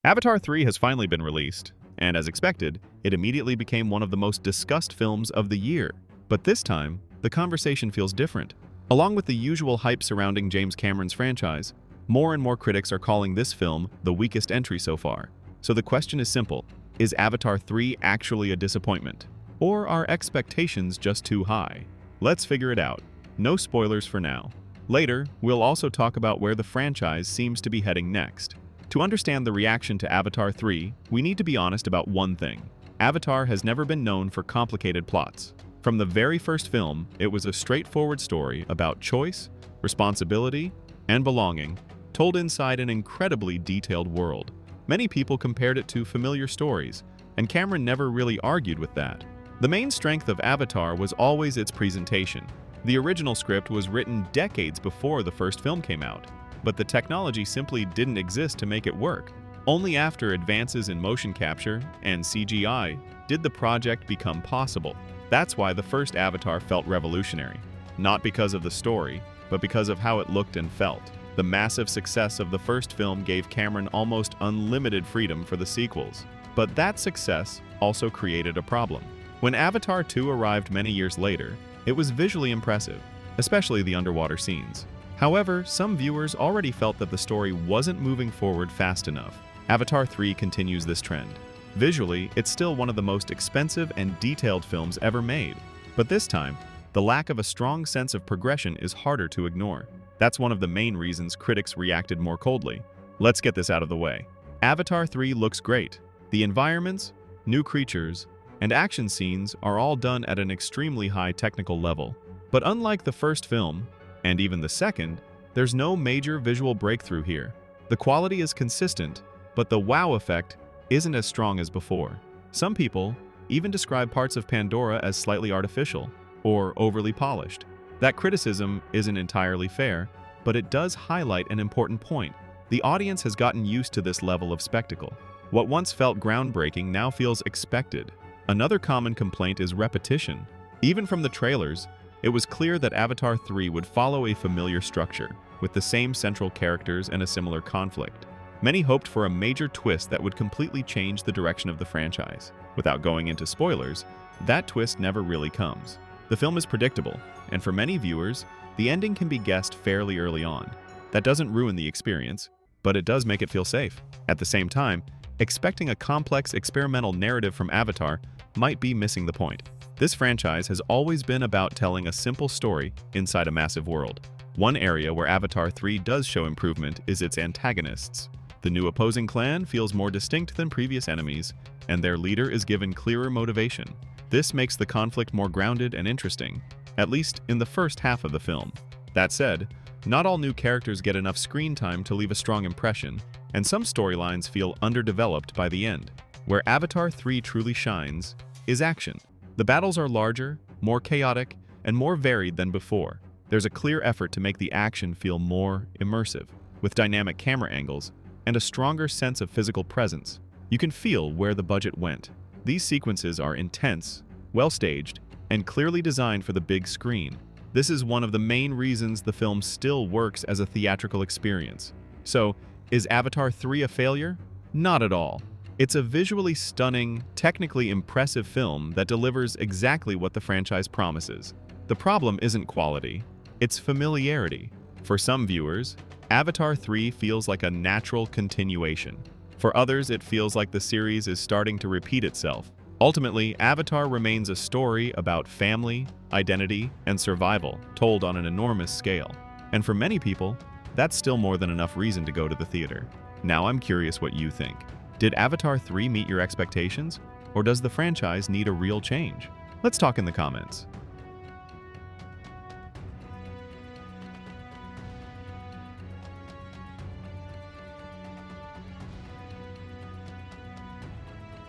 Avatar 3 has finally been released, and as expected, it immediately became one of the most discussed films of the year. But this time, the conversation feels different. Along with the usual hype surrounding James Cameron's franchise, more and more critics are calling this film the weakest entry so far. So the question is simple: is Avatar 3 actually a disappointment? Or are expectations just too high? Let's figure it out. No spoilers for now. Later, we'll also talk about where the franchise seems to be heading next. To understand the reaction to Avatar 3, we need to be honest about one thing. Avatar has never been known for complicated plots. From the very first film, it was a straightforward story about choice, responsibility, and belonging, told inside an incredibly detailed world. Many people compared it to familiar stories, and Cameron never really argued with that. The main strength of Avatar was always its presentation. The original script was written decades before the first film came out, but the technology simply didn't exist to make it work. Only after advances in motion capture and CGI did the project become possible. That's why the first Avatar felt revolutionary, not because of the story, but because of how it looked and felt. The massive success of the first film gave Cameron almost unlimited freedom for the sequels. But that success also created a problem. When Avatar 2 arrived many years later, it was visually impressive, especially the underwater scenes. However, some viewers already felt that the story wasn't moving forward fast enough. Avatar 3 continues this trend. Visually, it's still one of the most expensive and detailed films ever made. But this time, the lack of a strong sense of progression is harder to ignore. That's one of the main reasons critics reacted more coldly. Let's get this out of the way. Avatar 3 looks great. The environments, new creatures, and action scenes are all done at an extremely high technical level. But unlike the first film, and even the second, there's no major visual breakthrough here. The quality is consistent, but the wow effect isn't as strong as before. Some people even describe parts of Pandora as slightly artificial or overly polished. That criticism isn't entirely fair, but it does highlight an important point. The audience has gotten used to this level of spectacle. What once felt groundbreaking now feels expected. Another common complaint is repetition. Even from the trailers, it was clear that Avatar 3 would follow a familiar structure, with the same central characters and a similar conflict. Many hoped for a major twist that would completely change the direction of the franchise. Without going into spoilers, that twist never really comes. The film is predictable, and for many viewers, the ending can be guessed fairly early on. That doesn't ruin the experience, but it does make it feel safe. At the same time, expecting a complex experimental narrative from Avatar might be missing the point. This franchise has always been about telling a simple story inside a massive world. One area where Avatar 3 does show improvement is its antagonists. The new opposing clan feels more distinct than previous enemies, and their leader is given clearer motivation. This makes the conflict more grounded and interesting, at least in the first half of the film. That said, not all new characters get enough screen time to leave a strong impression, and some storylines feel underdeveloped by the end. Where Avatar 3 truly shines is action. The battles are larger, more chaotic, and more varied than before. There's a clear effort to make the action feel more immersive, with dynamic camera angles and a stronger sense of physical presence. You can feel where the budget went. These sequences are intense, well-staged, and clearly designed for the big screen. This is one of the main reasons the film still works as a theatrical experience. So, is Avatar 3 a failure? Not at all. It's a visually stunning, technically impressive film that delivers exactly what the franchise promises. The problem isn't quality, it's familiarity. For some viewers, Avatar 3 feels like a natural continuation. For others, it feels like the series is starting to repeat itself. Ultimately, Avatar remains a story about family, identity, and survival, told on an enormous scale. And for many people, that's still more than enough reason to go to the theater. Now I'm curious what you think. Did Avatar 3 meet your expectations, or does the franchise need a real change? Let's talk in the comments.